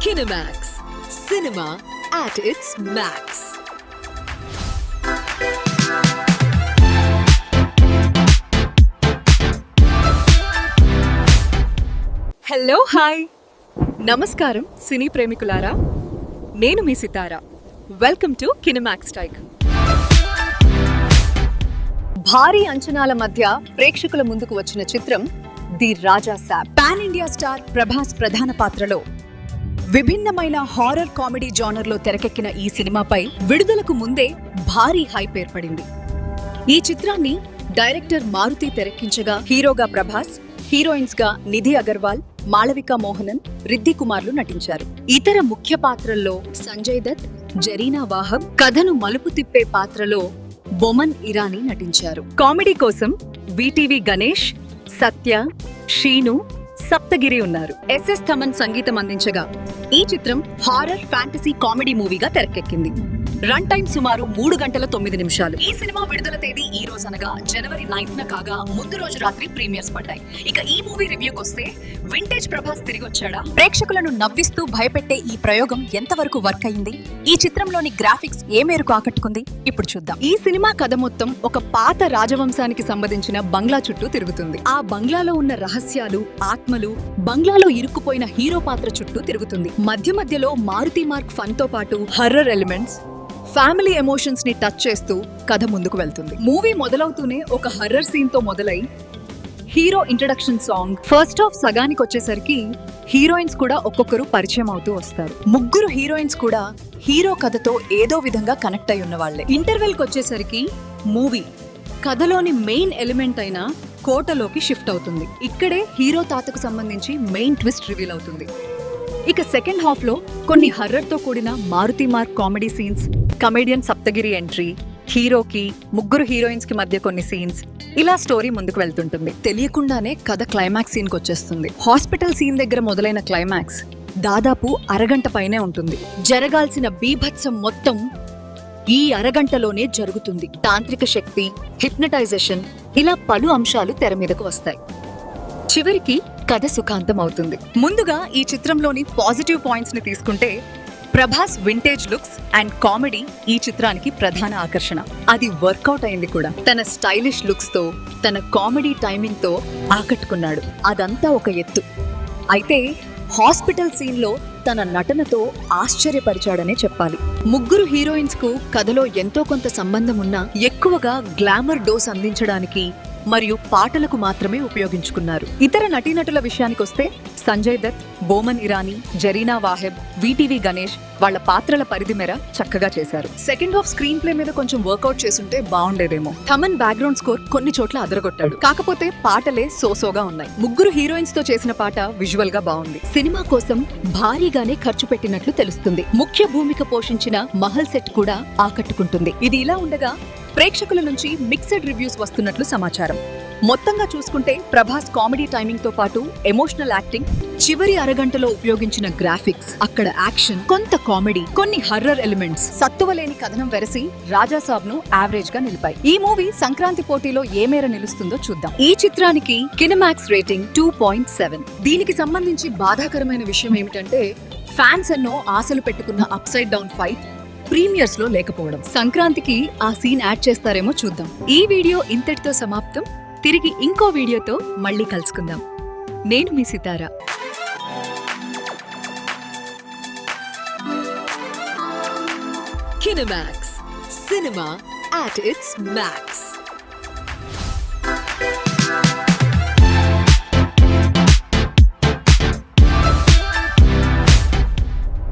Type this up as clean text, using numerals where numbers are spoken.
Kinemax. Cinema at its max. Hello hi నమస్కారం సినీ ప్రేమికులారా, నేను మీ సితారా. వెల్కమ్ టు కినెమాక్స్ టైక్. భారీ అంచనాల మధ్య ప్రేక్షకుల ముందుకు వచ్చిన చిత్రం the Raja Saab. Pan India star Prabhas ప్రధాన పాత్రలో విభిన్నమైన హారర్ కామెడీ జానర్లో తెరకెక్కిన ఈ సినిమాపై విడుదలకు ముందే భారీ హైప్ ఏర్పడింది. ఈ చిత్రాన్ని డైరెక్టర్ మారుతి తెరక్కించగా హీరోగా ప్రభాస్, హీరోయిన్స్ గా నిధి అగర్వాల్, మాళవిక మోహనన్, రిద్ది కుమార్లు నటించారు. ఇతర ముఖ్య పాత్రల్లో సంజయ్ దత్, జరీనా వాహబ్, కథను మలుపు తిప్పే పాత్రలో బొమన్ ఇరానీ నటించారు. కామెడీ కోసం విటివి గణేష్, సత్య, షీను, సప్తగిరి ఉన్నారు. ఎస్ఎస్ థమన్ సంగీతం అందించగా ఈ చిత్రం హారర్ ఫ్యాంటసీ కామెడీ మూవీగా తెరకెక్కింది. రన్ టైం సుమారు 3 గంటల 9 నిమిషాలు. ఈ సినిమా విడుదల తేదీ ఈ రోజు అనగా జనవరి 9న కాగా ముందు రోజు రాత్రి ప్రీమియర్స్ పడ్డాయి. ఇక ఈ మూవీ రివ్యూకి వస్తే, వింటేజ్ ప్రభాస్ తిరిగి వచ్చాడా? ప్రేక్షకులను నవ్విస్తూ భయపెట్టే ఈ ప్రయోగం ఎంతవరకు వర్క్ అయింది? ఈ చిత్రంలోని గ్రాఫిక్స్ ఏ మేరకు ఆకట్టుకుంది? ఇప్పుడు చూద్దాం. ఈ సినిమా కథ మొత్తం ఒక పాత రాజవంశానికి సంబంధించిన బంగ్లా చుట్టూ తిరుగుతుంది. ఆ బంగ్లాలో ఉన్న రహస్యాలు, ఆత్మలు, బంగ్లాలో ఇరుక్కుపోయిన హీరో పాత్ర చుట్టూ తిరుగుతుంది. మధ్య మధ్యలో మారుతి మార్క్ ఫన్ తో పాటు హర్రర్ ఎలిమెంట్స్, ఫ్యామిలీ ఎమోషన్స్ ని టచ్ చేస్తూ కథ ముందుకు వెళ్తుంది. మూవీ మొదలవుతూనే ఒక హర్రర్ సీన్ తో మొదలై hero introduction song, first half సగానికి వచ్చేసరికి హీరోయిన్స్ కూడా ఒక్కొక్కరు పరిచయం అవుతూ వస్తారు. ముగ్గురు హీరోయిన్స్ కూడా హీరో కథతో ఏదో విధంగా కనెక్ట్ అయి ఉన్న వాళ్లే. ఇంటర్వెల్ కి వచ్చేసరికి మూవీ కథలోని మెయిన్ ఎలిమెంట్ అయిన కోటలోకి షిఫ్ట్ అవుతుంది. ఇక్కడే హీరో తాతకు సంబంధించి మెయిన్ ట్విస్ట్ రివీల్ అవుతుంది. ఇక సెకండ్ హాఫ్ లో కొన్ని హర్రర్ తో కూడిన Maruthi mark comedy scenes, comedian Saptagiri entry, హీరోకి ముగ్గురు హీరోయిన్స్ కి మధ్య కొన్ని సీన్స్, ఇలా స్టోరీ ముందుకు వెళ్తుంటుంది. తెలియకుండానే కథ క్లైమాక్స్ సీన్ కి వచ్చేస్తుంది. హాస్పిటల్ సీన్ దగ్గర మొదలైన క్లైమాక్స్ దాదాపు అరగంట పైనే ఉంటుంది. జరగాల్సిన బీభత్సం మొత్తం ఈ అరగంటలోనే జరుగుతుంది. తాంత్రిక శక్తి, హిప్నటైజేషన్, ఇలా పలు అంశాలు తెర మీదకు వస్తాయి. చివరికి కథ సుఖాంతం అవుతుంది. ముందుగా ఈ చిత్రంలోని పాజిటివ్ పాయింట్స్ ని తీసుకుంటే, Prabhas vintage looks and comedy ఈ చిత్రానికి ప్రధాన ఆకర్షణ. అది వర్కౌట్ అయింది కూడా. తన స్టైలిష్ లుక్స్ తో, తన కామెడీ టైమింగ్ తో ఆకట్టుకున్నాడు. అదంతా ఒక ఎత్తు. అయితే హాస్పిటల్ సీన్ లో తన నటనతో ఆశ్చర్యపరిచాడనే చెప్పాలి. ముగ్గురు హీరోయిన్స్ కు కథలో ఎంతో కొంత సంబంధం ఉన్నా ఎక్కువగా గ్లామర్ డోస్ అందించడానికి మరియు పాటలకు మాత్రమే ఉపయోగించుకున్నారు. ఇతర నటీనటుల విషయానికొస్తే సంజయ్ దత్, బొమన్ ఇరానీ, జరీనా వాహెబ్, విటివి గణేష్ వాళ్ల పాత్రల పరిధి మేర చక్కగా చేశారు. సెకండ్ హాఫ్ స్క్రీన్ ప్లే మీద కొంచెం వర్కౌట్ చేసుంటే బాగుండేదేమో. థమన్ బ్యాక్గ్రౌండ్ స్కోర్ కొన్ని చోట్ల అదరగొట్టాడు. కాకపోతే పాటలే సోసోగా ఉన్నాయి. ముగ్గురు హీరోయిన్స్ తో చేసిన పాట విజువల్ గా బాగుంది. సినిమా కోసం భారీగానే ఖర్చు పెట్టినట్లు తెలుస్తుంది. ముఖ్య భూమిక పోషించిన మహల్ సెట్ కూడా ఆకట్టుకుంటుంది. ఇది ఇలా ఉండగా ప్రేక్షకుల నుంచి మిక్స్డ్ రివ్యూస్ వస్తున్నట్లు సమాచారం. మొత్తంగా చూసుకుంటే ప్రభాస్ కామెడీ టైమింగ్ తో పాటు ఎమోషనల్ యాక్టింగ్, చివరి అరగంటలో ఉపయోగించిన గ్రాఫిక్స్, అక్కడ యాక్షన్, కొంత కామెడీ, కొన్ని హర్రర్ ఎలిమెంట్స్, సత్తువలేని కథనం వెరసి రాజా సాబ్ ను యావరేజ్ గా నిలిపాయి. ఈ మూవీ సంక్రాంతి పోటీలో ఏ మేర నిలుస్తుందో చూద్దాం. ఈ చిత్రానికి కినెమాక్స్ రేటింగ్ 2.7. దీనికి సంబంధించి బాధాకరమైన విషయం ఏమిటంటే, ఫ్యాన్స్ ఎన్నో ఆశలు పెట్టుకున్న up side down fight premieres లో లేకపోవడం. సంక్రాంతికి ఆ సీన్ యాడ్ చేస్తారేమో చూద్దాం. ఈ వీడియో ఇంతటితో సమాప్తం. తిరిగి ఇంకో వీడియోతో మళ్ళీ కలుసుకుందాం. నేను మీ సితారా. Kinemax. Cinema at its max.